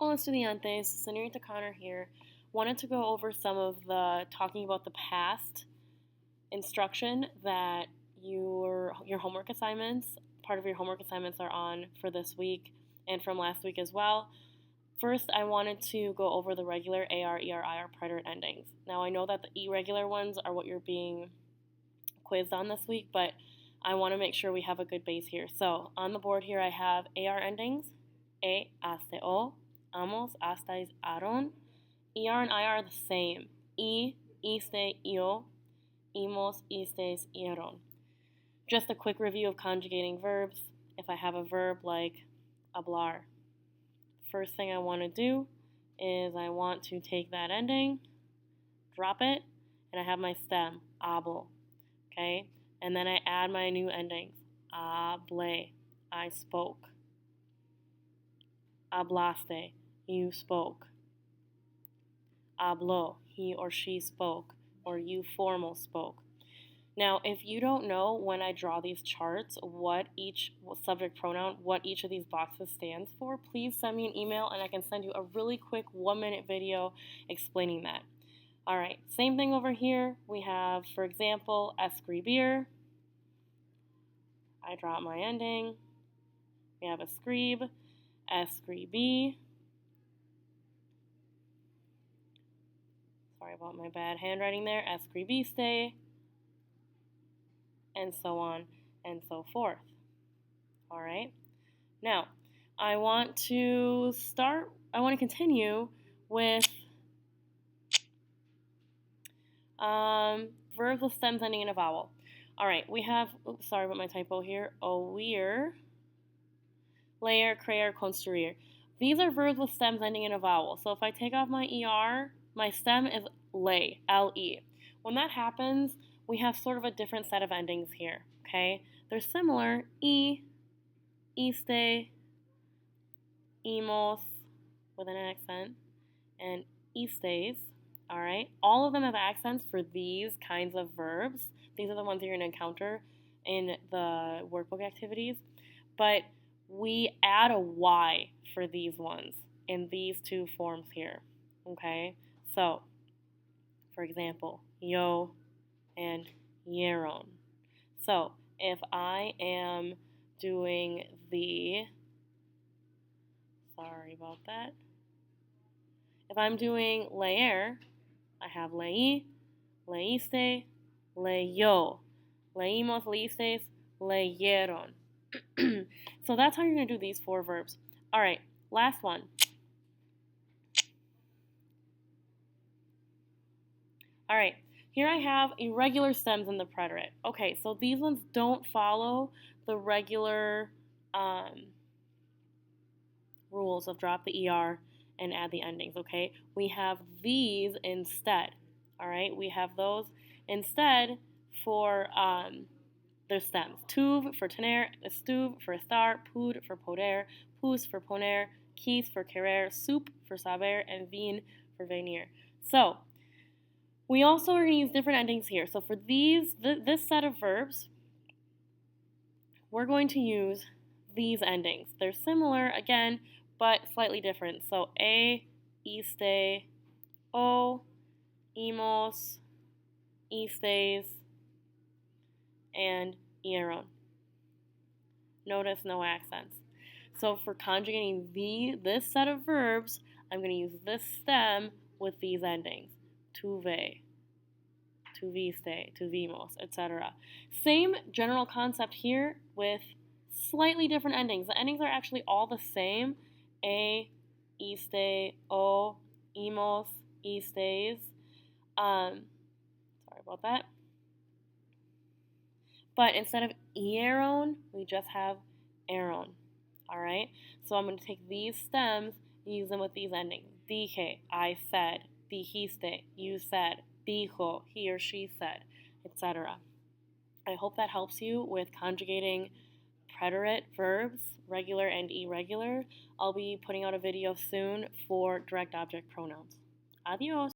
Hola estudiantes, Senorita Connor here. Wanted to go over some of the talking about the past instruction that your homework assignments, part of your homework assignments are on for this week and from last week as well. First, I wanted to go over the regular AR, ER, IR preterite endings. Now, I know that the irregular ones are what you're being quizzed on this week, but I want to make sure we have a good base here. So, on the board here, I have AR endings, hasta o, amos, hasta, aron. ER and IR are the same. Iste, io, imos, istes, ieron. Just a quick review of conjugating verbs. If I have a verb like hablar, first thing I want to do is I want to take that ending, drop it, and I have my stem, hablo. Okay? And then I add my new endings. Hablé, I spoke. Hablaste, you spoke. Habló, he or she spoke, or you formal spoke. Now, if you don't know when I draw these charts what each subject pronoun, what each of these boxes stands for, please send me an email and I can send you a really quick 1-minute video explaining that. All right, same thing over here. We have, for example, escribir. I drop my ending. We have escribe, escribí. Sorry about my bad handwriting there. Escribiste, and so on and so forth. All right. Now, I want to continue with verbs with stems ending in a vowel. All right, we have, oops, sorry about my typo here, oír, leer, creer, construir. These are verbs with stems ending in a vowel. So if I take off my ER, my stem is lay, L-E. When that happens, we have sort of a different set of endings here, okay? They're similar, iste, imos, with an accent, and istes, all right? All of them have accents for these kinds of verbs. These are the ones you're going to encounter in the workbook activities. But we add a Y for these ones in these two forms here, okay? So, for example, yo and yeron. So, if I am doing sorry about that. If I'm doing leer, I have leí, leíste, leyó, leímos, leístes, leyeron. So that's how you're going to do these 4 verbs. All right, last one. All right, here I have irregular stems in the preterite. Okay, so these ones don't follow the regular rules of drop the ER and add the endings, okay? We have these instead, all right? We have those instead for their stems. Tuv for tener, estuv for estar, pud for poder, pus for poner, quis for querer, sup for saber, and vin for venir. So, we also are going to use different endings here. So for this set of verbs, we're going to use these endings. They're similar, again, but slightly different. So iste, o, imos, istes, and ieron. Notice no accents. So for conjugating this set of verbs, I'm going to use this stem with these endings. Tuve, tuviste, tuvimos, etc. Same general concept here with slightly different endings. The endings are actually all the same. Iste, o, imos, istes. Sorry about that. But instead of ieron, we just have aron. All right? So I'm going to take these stems and use them with these endings. Dije, I said. Dijiste, you said. Dijo, he or she said, etc. I hope that helps you with conjugating preterite verbs, regular and irregular. I'll be putting out a video soon for direct object pronouns. Adios.